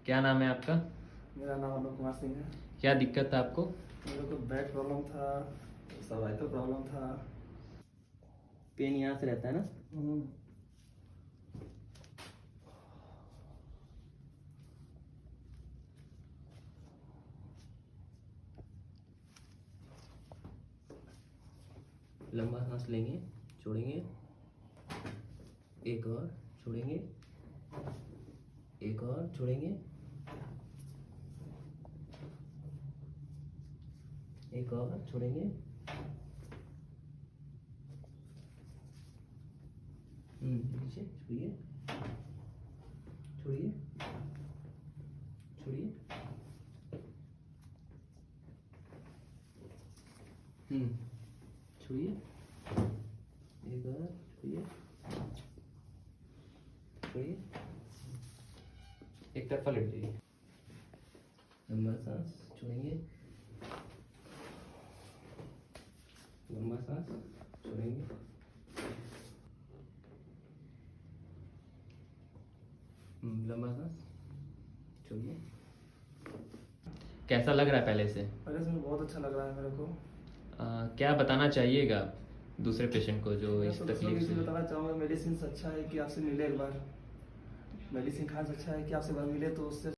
क्या नाम है आपका? मेरा नाम अनूप कुमार सिंह है। क्या दिक्कत था आपको? मेरे को बैक प्रॉब्लम था, सर्वाइकल प्रॉब्लम था। पेन यहाँ से रहता है ना? लंबा सांस लेंगे, छोड़ेंगे, एक और छोड़ेंगे, एक और छोड़ेंगे, एक और छोड़ेंगे, नीचे छोड़िए, छोड़िए, छोड़िए, छोड़िए, एक और छोड़िए, छोड़िए, एक तरफा लेट जाइए। लंबा सांस छोड़ेंगे, लंबा सांस छोड़ेंगे, लंबा सांस छोड़िए। कैसा लग रहा है पहले से? पहले से बहुत अच्छा लग रहा है मेरे को। क्या बताना चाहिएगा दूसरे पेशेंट को जो मैं इस तो तकलीफ दूसरों को से? बताना चाहूँगा, मेडिसिन अच्छा है कि आपसे मिले एक बार। मेडिसिन खाना अच्छा है कि आपसे एक बार मिले तो उससे